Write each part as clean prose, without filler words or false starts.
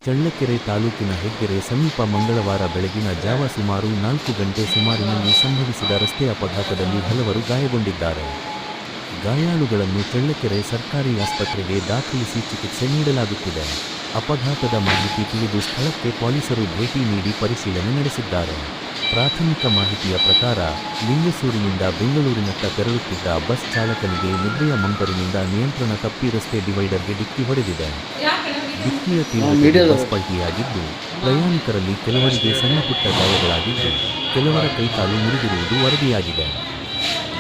ಚಳ್ಳಕೆರೆ ತಾಲೂಕಿನ ಹೆಗ್ಗೆರೆ ಸಮೀಪ ಮಂಗಳವಾರ ಬೆಳಗಿನ ಜಾವ ಸುಮಾರು 4 ಗಂಟೆ ಸುಮಾರಿನಲ್ಲಿ ಸಂಭವಿಸಿದ ರಸ್ತೆ ಅಪಘಾತದಲ್ಲಿ ಹಲವರು ಗಾಯಗೊಂಡಿದ್ದಾರೆ. ಗಾಯಾಳುಗಳನ್ನು ಚಳ್ಳಕೆರೆ ಸರ್ಕಾರಿ ಆಸ್ಪತ್ರೆಗೆ ದಾಖಲಿಸಿ ಚಿಕಿತ್ಸೆ ನೀಡಲಾಗುತ್ತಿದೆ. ಅಪಘಾತದ ಮಾಹಿತಿ ತಿಳಿದು ಸ್ಥಳಕ್ಕೆ ಪೊಲೀಸರು ಭೇಟಿ ನೀಡಿ ಪರಿಶೀಲನೆ ನಡೆಸಿದ್ದಾರೆ. ಪ್ರಾಥಮಿಕ ಮಾಹಿತಿಯ ಪ್ರಕಾರ ಲಿಂಗಸೂರಿನಿಂದ ಬೆಂಗಳೂರಿನತ್ತ ತೆರಳುತ್ತಿದ್ದ ಬಸ್ ಚಾಲಕನಿಗೆ ನಿದ್ರೆಯ ಮಂಪರಿನಿಂದ ನಿಯಂತ್ರಣ ತಪ್ಪಿ ರಸ್ತೆ ಡಿವೈಡರ್ಗೆ ಡಿಕ್ಕಿ ಹೊಡೆದಿದೆ. ಡಿಕ್ಕಿಯ ತೀವ್ರತೆ ಬಸ್ ಪಲ್ಟಿಯಾಗಿದ್ದು, ಪ್ರಯಾಣಿಕರಲ್ಲಿ ಕೆಲವರಿಗೆ ಸಣ್ಣಪುಟ್ಟ ಗಾಯಗಳಾಗಿದ್ದು, ಕೆಲವರ ಕೈಕಾಲು ಮುರಿದಿರುವುದು ವರದಿಯಾಗಿದೆ.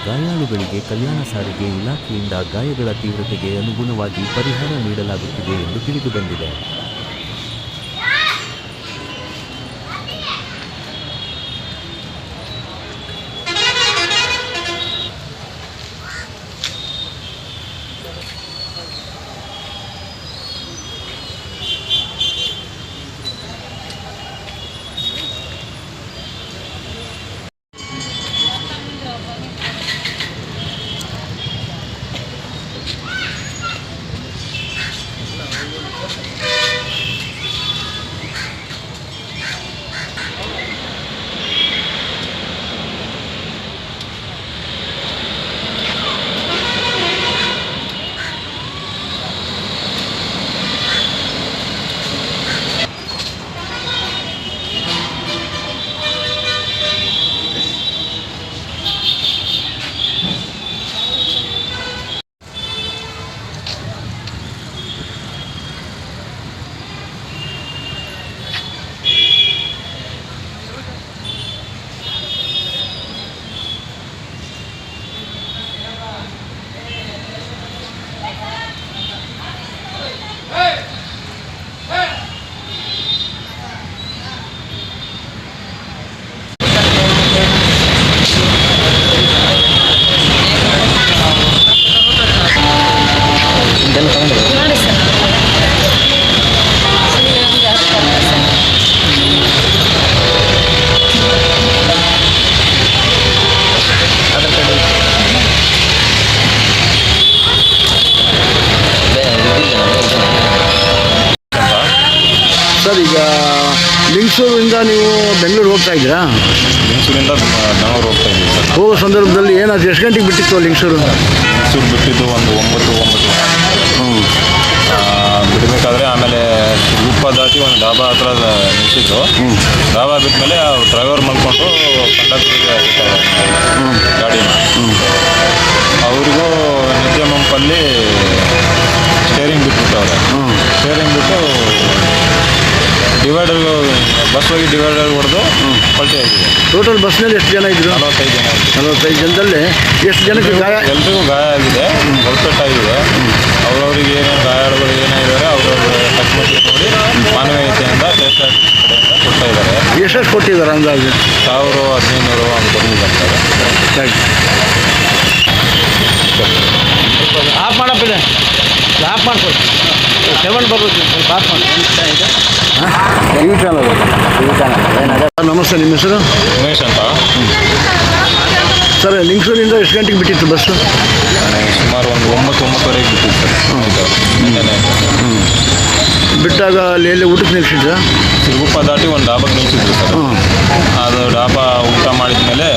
ಗಾಯಾಳುಗಳಿಗೆ ಕಲ್ಯಾಣ ಸಾರಿಗೆ ಇಲಾಖೆಯಿಂದ ಗಾಯಗಳ ತೀವ್ರತೆಗೆ ಅನುಗುಣವಾಗಿ ಪರಿಹಾರ ನೀಡಲಾಗುತ್ತಿದೆ ಎಂದು ತಿಳಿದುಬಂದಿದೆ. ಸರ್, ಈಗ ಲಿಂಗಸೂರಿಂದ ನೀವು ಬೆಂಗಳೂರು ಹೋಗ್ತಾ ಇದ್ದೀರಾ? ಲಿಂಗಸೂರಿಂದ ಬೆಂಗಳೂರು ಹೋಗ್ತಾ ಇದ್ದೀವಿ ಸರ್. ಹೋಗೋ ಸಂದರ್ಭದಲ್ಲಿ ಏನಾದ್ರು ಎಷ್ಟು ಗಂಟೆಗೆ ಬಿಟ್ಟಿತ್ತು ಲಿಂಗಸೂರು ಬಿಟ್ಟಿದ್ದು ಒಂದು 9 ಬಿಡಬೇಕಾದ್ರೆ ಆಮೇಲೆ ರೂಪ ದಾಟಿ ಒಂದು ಡಾಬಾ ಹತ್ರ ನಿಲ್ಲಿಸಿದ್ರು. ಡಾಬಾ ಬಿಟ್ಟಮೇಲೆ ಡ್ರೈವರ್ ಮಾಡ್ಕೊಂಡು ಕಂಡಕ್ಟರ್ಗೆ ಗಾಡಿನ ಅವ್ರಿಗೂ ನಿದ್ದೆ ಮಂಪಲ್ಲಿ ಸ್ಟೇರಿಂಗ್ ಬಿಟ್ಬಿಟ್ಟವ್ರೆ. ಸ್ಟೇರಿಂಗ್ ಬಿಟ್ಟು ಡಿವೈಡರ್ ಬಸ್ ಹೋಗಿ ಡಿವೈಡರ್ ಹೊಡೆದು ಪಲ್ಟಿ ಆಗಿದೆ. ಟೋಟಲ್ ಬಸ್ನಲ್ಲಿ ಎಷ್ಟು ಜನ ಇದ್ರು? 45 ಜನ. 45 ಜನದಲ್ಲಿ ಎಷ್ಟು ಜನಕ್ಕೆ ಗಾಯ? ಎಲ್ರಿಗೂ ಗಾಯ ಆಗಿದೆ, ಹೊರಪೆಟ್ಟಾಗಿದೆ. ಅವ್ರವ್ರಿಗೆ ಏನೇನು ಗಾಯಾಳುಗಳು ಏನಾಗಿದ್ದಾರೆ ಅವ್ರವ್ರ ತಕ್ಕಮಟ್ಟಿಗೆ ನೋಡಿ ಮಾನವೀಯತೆಯಿಂದ ಕಡೆಯಿಂದ ಕೊಡ್ತಾ ಇದ್ದಾರೆ. ಎಷ್ಟು ಕೊಟ್ಟಿದ್ದಾರೆ ಅಂದಾಜು? 1000, 1500 ಅಂತ ಕೊಟ್ಟಿದ್ದಾರೆ. ಆಫ್ ಮಾಡಪ್ಪಿದೆ, ಆಫ್ ಮಾಡ್ಕೊಳ್ಳಿ. 7 ಬರುತ್ತೆ, ಆಫ್ ಮಾಡಿ. ನಮಸ್ತೆ, ನಿಮ್ಮ ಹೆಸರು? ಉಮೇಶ್ ಅಂತ. ಸರ್, ಲಿಂಗಸೂರಿಂದ ಎಷ್ಟು ಗಂಟೆಗೆ ಬಿಟ್ಟಿತ್ತು ಬಸ್ಸು? ಸುಮಾರು ಒಂದು 9-9:30 ಬಿಟ್ಟಿತ್ತು ಸರ್. ಬಿಟ್ಟಾಗ ಅಲ್ಲಿ ಎಲ್ಲಿ ಊಟಕ್ಕೆ ನಿಲ್ಸಿದ್ರ? ಸಿರುಗುಪ್ಪ ದಾಟಿ ಒಂದು ಡಾಬಾಗೆ ನಿಲ್ಸಿದ್ರು ಸರ್. ಅದು ಡಾಬಾ ಊಟ ಮಾಡಿದ ಮೇಲೆ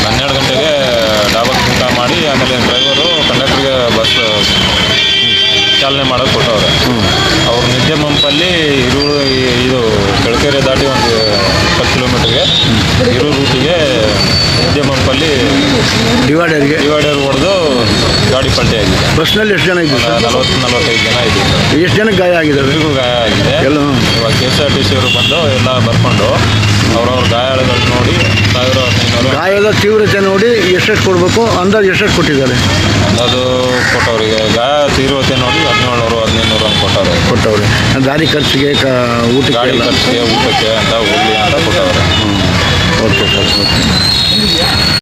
12 ಗಂಟೆಗೆ ಡಾಬಾಗೆ ಊಟ ಮಾಡಿ ಆಮೇಲೆ ಡ್ರೈವರು ಕಂಡಕ್ಟರ್ಗೆ ಬಸ್ ಚಾಲನೆ ಮಾಡೋದು ಕೊಟ್ಟವ್ರೆ. ಅವ್ರು ನಿದ್ದೆ ಮಂಪಲ್ಲಿ ಇದು ಚಳ್ಳಕೆರೆ ದಾಟಿ ಒಂದು 20 ಕಿಲೋಮೀಟರ್ಗೆ ರೂಟಿಗೆ ನಿದ್ದೆ ಮಂಪಲ್ಲಿ ಡಿವೈಡರ್ ಹೊಡೆದು ಗಾಡಿ ಪಲ್ಟಿ ಆಗಿದೆ. ಬಸ್ನಲ್ಲಿ ಎಷ್ಟು ಜನ ಇದ್ದಾರೆ? 40-45 ಜನ ಇದ್ದೀವಿ. ಎಷ್ಟು ಜನಕ್ಕೆ ಗಾಯ ಆಗಿದೆ? ಎಲ್ರಿಗೂ ಗಾಯ ಆಗಿದೆ. ಇವಾಗ KSRTC ಅವರು ಬಂದು ಎಲ್ಲ ಬರ್ಕೊಂಡು ಅವ್ರವ್ರ ಗಾಯಾಳುಗಳು ನೋಡಿ 1000-1500 ಗಾಯದ ತೀವ್ರತೆ ನೋಡಿ ಎಷ್ಟೆಷ್ಟು ಕೊಡಬೇಕು ಅಂದಾಜು ಎಷ್ಟೆಷ್ಟು ಕೊಟ್ಟಿದ್ದಾರೆ? ಅದು ಕೊಟ್ಟವ್ರಿಗೆ ಗಾಯ ತೀವ್ರತೆ ನೋಡಿ 1700-1500 ಅಂತ ಕೊಟ್ಟವ್ರೆ. ದಾರಿ ಖರ್ಚಿಗೆ ಊಟಕ್ಕೆ ಅಂತ ಹೋಗಲಿ ಅಂತ ಕೊಟ್ಟವ್ರೆ. Okay sir, okay.